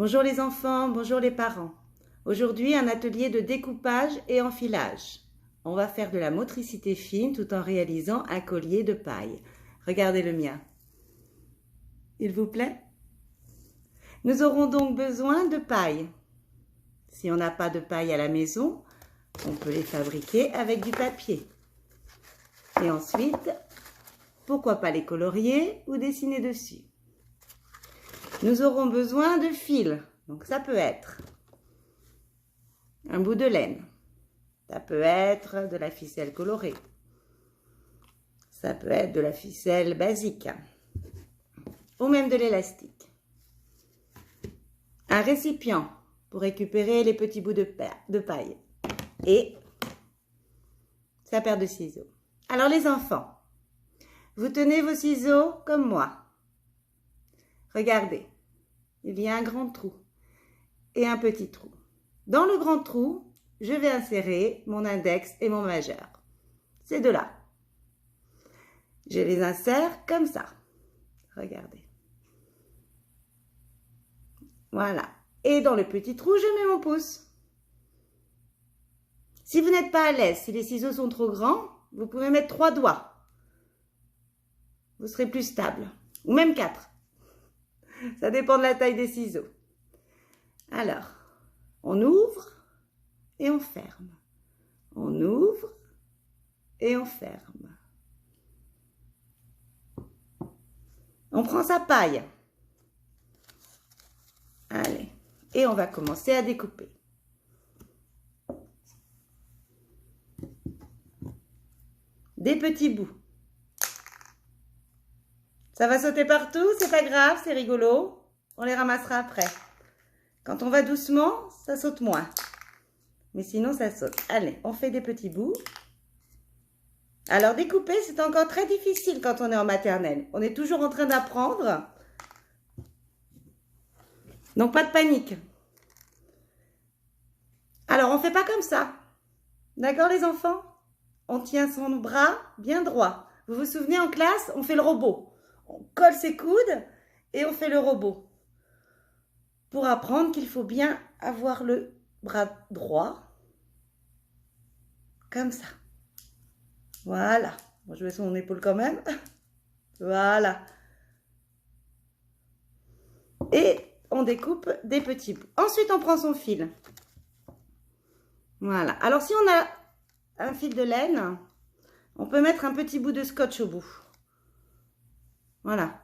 Bonjour les enfants, bonjour les parents. Aujourd'hui, un atelier de découpage et enfilage. On va faire de la motricité fine tout en réalisant un collier de paille. Regardez le mien. Il vous plaît? Nous aurons donc besoin de paille. Si on n'a pas de paille à la maison, on peut les fabriquer avec du papier. Et ensuite, pourquoi pas les colorier ou dessiner dessus. Nous aurons besoin de fil. Donc ça peut être un bout de laine. Ça peut être de la ficelle colorée. Ça peut être de la ficelle basique. Ou même de l'élastique. Un récipient pour récupérer les petits bouts de paille. Et sa paire de ciseaux. Alors les enfants, vous tenez vos ciseaux comme moi. Regardez, il y a un grand trou et un petit trou. Dans le grand trou, je vais insérer mon index et mon majeur. Ces deux-là. Je les insère comme ça. Regardez. Voilà. Et dans le petit trou, je mets mon pouce. Si vous n'êtes pas à l'aise, si les ciseaux sont trop grands, vous pouvez mettre 3 doigts. Vous serez plus stable. Ou même 4. Ça dépend de la taille des ciseaux. Alors, on ouvre et on ferme. On ouvre et on ferme. On prend sa paille. Allez. Et on va commencer à découper. Des petits bouts. Ça va sauter partout, c'est pas grave, c'est rigolo. On les ramassera après. Quand on va doucement, ça saute moins. Mais sinon, ça saute. Allez, on fait des petits bouts. Alors, découper, c'est encore très difficile quand on est en maternelle. On est toujours en train d'apprendre. Donc, pas de panique. Alors, on ne fait pas comme ça. D'accord, les enfants? On tient son bras bien droit. Vous vous souvenez, en classe, on fait le robot. On colle ses coudes et on fait le robot. Pour apprendre qu'il faut bien avoir le bras droit. Comme ça. Voilà. Bon, je mets sur mon épaule quand même. Voilà. Et on découpe des petits bouts. Ensuite, on prend son fil. Voilà. Alors, si on a un fil de laine, on peut mettre un petit bout de scotch au bout. Voilà.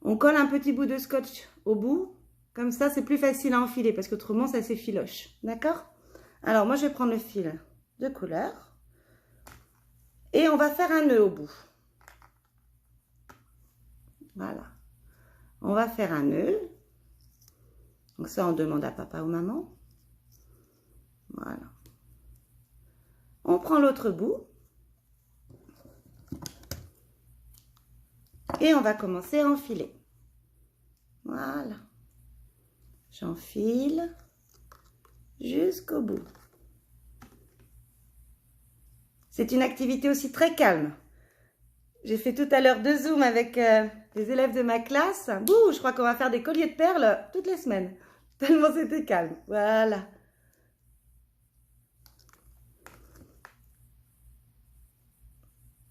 On colle un petit bout de scotch au bout. Comme ça, c'est plus facile à enfiler parce qu'autrement, ça s'effiloche. D'accord? Alors, moi, je vais prendre le fil de couleur. Et on va faire un nœud au bout. Voilà. On va faire un nœud. Donc ça, on demande à papa ou maman. Voilà. On prend l'autre bout. Et on va commencer à enfiler. Voilà. J'enfile jusqu'au bout. C'est une activité aussi très calme. J'ai fait tout à l'heure 2 zooms avec les élèves de ma classe. Bouh, je crois qu'on va faire des colliers de perles toutes les semaines. Tellement c'était calme. Voilà.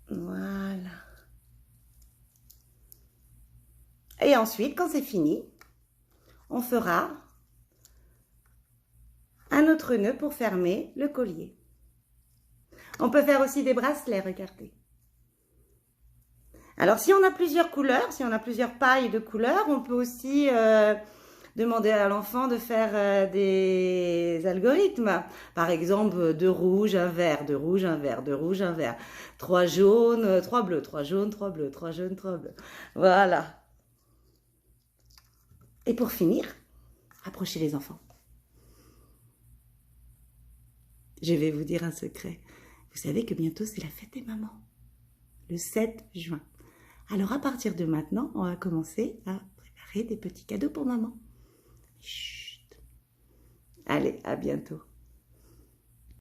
Voilà. Et ensuite, quand c'est fini, on fera un autre nœud pour fermer le collier. On peut faire aussi des bracelets, regardez. Alors, si on a plusieurs couleurs, si on a plusieurs pailles de couleurs, on peut aussi demander à l'enfant de faire des algorithmes. Par exemple, 2 rouges, un vert, 2 rouges, un vert, 2 rouges, un vert. 3 jaunes, 3 bleus, 3 jaunes, 3 bleus, 3 jaunes, 3 bleus. Voilà. Et pour finir, approchez les enfants. Je vais vous dire un secret. Vous savez que bientôt, c'est la fête des mamans. Le 7 juin. Alors, à partir de maintenant, on va commencer à préparer des petits cadeaux pour maman. Chut. Allez, à bientôt.